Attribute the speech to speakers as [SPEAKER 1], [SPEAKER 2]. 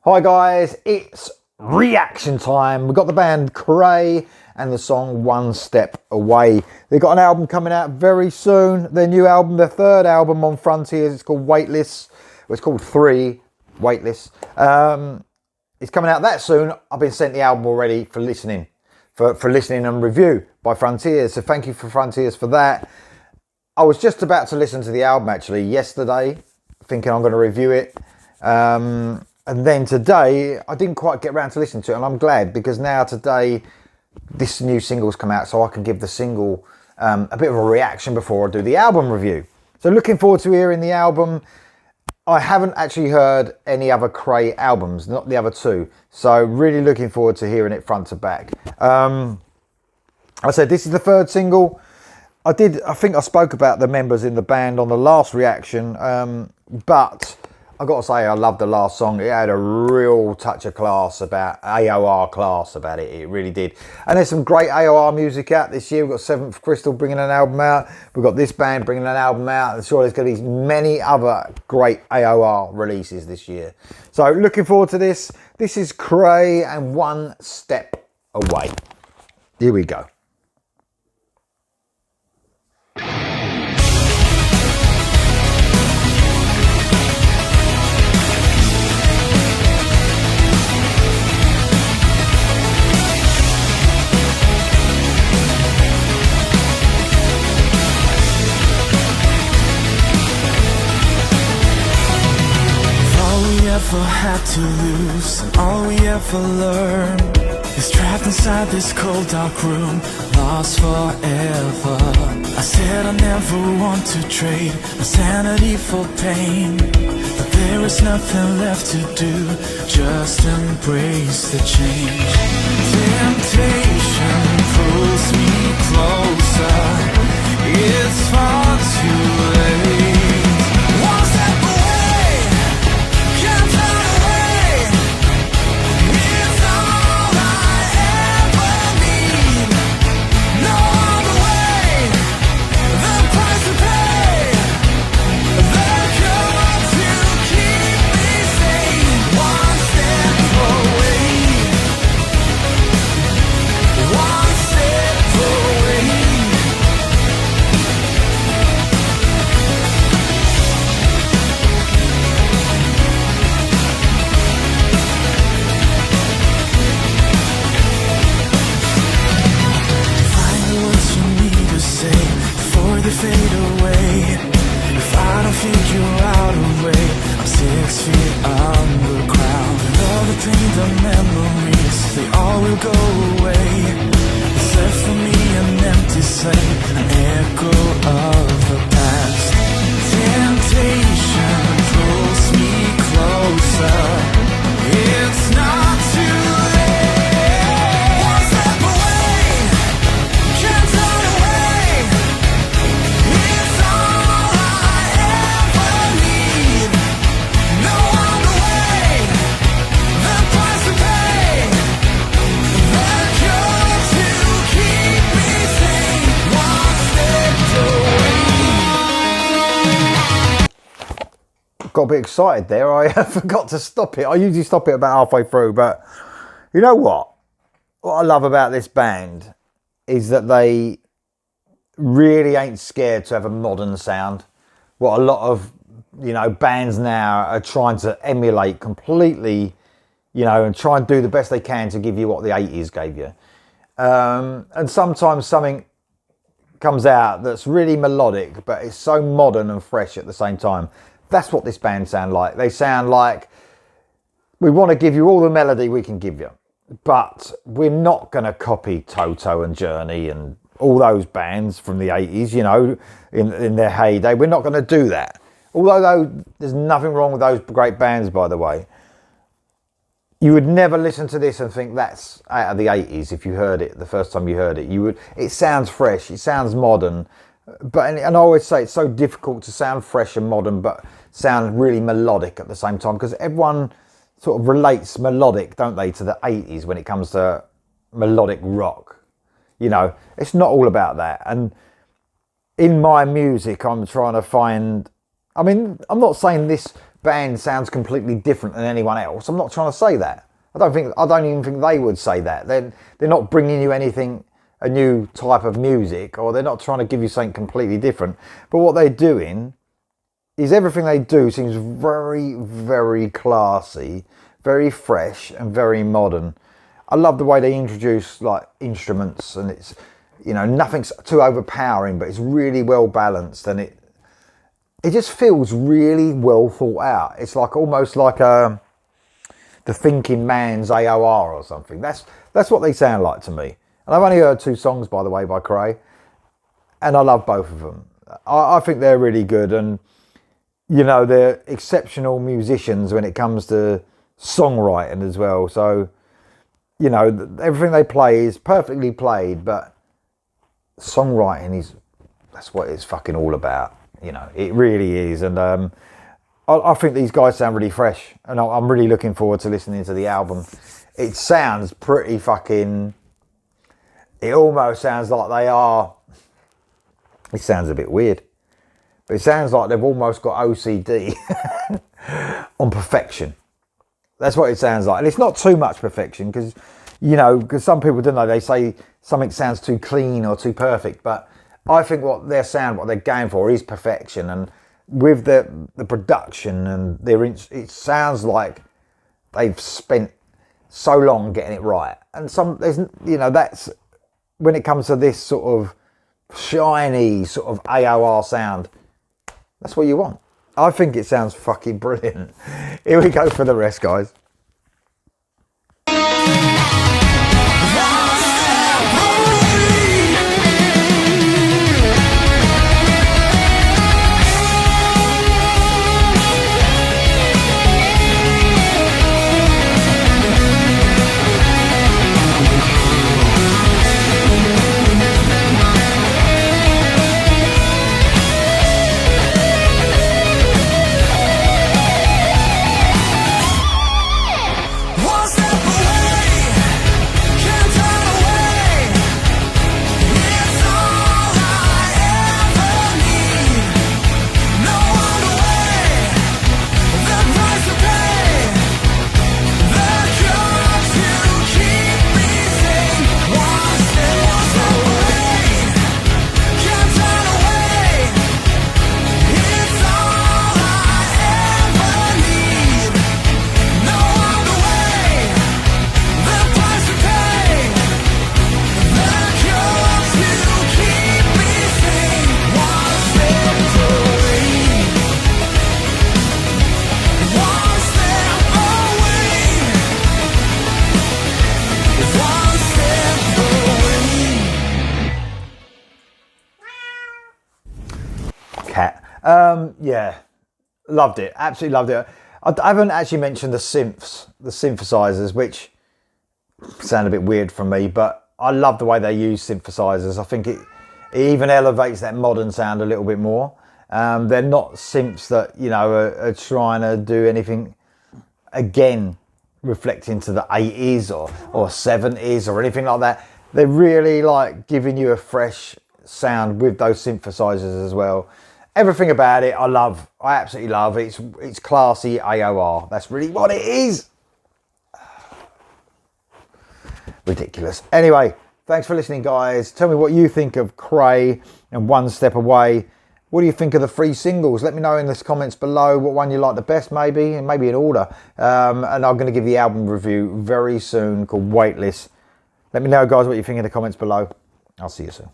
[SPEAKER 1] Hi guys, it's reaction time. We've got the band Creye and the song One Step Away. They've got an album coming out very soon. Their new album, their third album on Frontiers, it's called Weightless. It's called 3, Weightless. It's coming out that soon. I've been sent the album already for listening, for listening and review by Frontiers. So thank you for Frontiers for that. I was just about to listen to the album actually yesterday, thinking I'm going to review it. And then today, I didn't quite get around to listening to it, and I'm glad because now today, this new single's come out, so I can give the single a bit of a reaction before I do the album review. So looking forward to hearing the album. I haven't actually heard any other Creye albums, not the other two, so really looking forward to hearing it front to back. I said this is the third single. I think I spoke about the members in the band on the last reaction, but I've got to say, I love the last song. It had a real touch of class about AOR class about it. It really did. And there's some great AOR music out this year. We've got Seventh Crystal bringing an album out. We've got this band bringing an album out. I'm sure there's going to be many other great AOR releases this year. So looking forward to this. This is Creye and One Step Away. Here we go.
[SPEAKER 2] Had to lose, and all we ever learn is trapped inside this cold dark room, lost forever. I said I never want to trade my sanity for pain, but there is nothing left to do, just embrace the change. Temptation pulls me closer, it's far too late. Fade away. If I don't figure out a way, I'm 6 feet underground. And all the pain, the memories, they all will go away. It's left for me an empty slate, an echo of the past. Temptation pulls me closer. It's not too late. One step away, can't turn away.
[SPEAKER 1] Got a bit excited there. I forgot to stop it. I usually stop it about halfway through, but you know what? What I love about this band is that they really ain't scared to have a modern sound. What a lot of, bands now are trying to emulate completely, and try and do the best they can to give you what the 80s gave you. And sometimes something comes out that's really melodic, but it's so modern and fresh at the same time. That's what this band sound like. They sound like we want to give you all the melody we can give you, but we're not going to copy Toto and Journey and all those bands from the 80s, in their heyday. We're not going to do that. Although there's nothing wrong with those great bands, by the way. You would never listen to this and think that's out of the 80s if you heard it the first time you heard it. It sounds fresh, it sounds modern. And I always say it's so difficult to sound fresh and modern, but sound really melodic at the same time, because everyone sort of relates melodic, don't they, to the 80s when it comes to melodic rock. It's not all about that. And in my music, I'm trying to find, I'm not saying this band sounds completely different than anyone else. I'm not trying to say that. I don't even think they would say that. They're not bringing you anything, a new type of music, or they're not trying to give you something completely different. But what they're doing is everything they do seems very, very classy, very fresh and very modern. I love the way they introduce like instruments, and it's, you know, nothing's too overpowering, but it's really well balanced, and it just feels really well thought out. It's like almost like the thinking man's AOR or something. That's what they sound like to me. And I've only heard 2 songs, by the way, by Creye, and I love both of them. I think they're really good, and you know, they're exceptional musicians when it comes to songwriting as well. So, you know, everything they play is perfectly played, but songwriting that's what it's fucking all about. You know, it really is. And I think these guys sound really fresh, and I'm really looking forward to listening to the album. It sounds pretty fucking, it almost sounds like they are, it sounds a bit weird, but it sounds like they've almost got OCD on perfection. That's what it sounds like. And it's not too much perfection, because, you know, because some people, don't know, they say something sounds too clean or too perfect, but I think what they're going for is perfection. And with the production and it sounds like they've spent so long getting it right. And there's, you know, that's when it comes to this sort of shiny sort of AOR sound, that's what you want. I think it sounds fucking brilliant. Here we go for the rest, guys. Cat. Yeah, loved it, absolutely loved it. I haven't actually mentioned the synthesizers, which sound a bit weird from me, but I love the way they use synthesizers. I think it even elevates that modern sound a little bit more. They're not synths that, you know, are trying to do anything, again, reflecting to the 80s or 70s or anything like that. They're really like giving you a fresh sound with those synthesizers as well. Everything about it I love. I absolutely love. It's classy AOR. That's really what it is. Ridiculous. Anyway, thanks for listening, guys. Tell me what you think of Creye and One Step Away. What do you think of the 3 singles? Let me know in the comments below what one you like the best, maybe, and maybe in order. And I'm going to give the album review very soon, called Weightless. Let me know, guys, what you think in the comments below. I'll see you soon.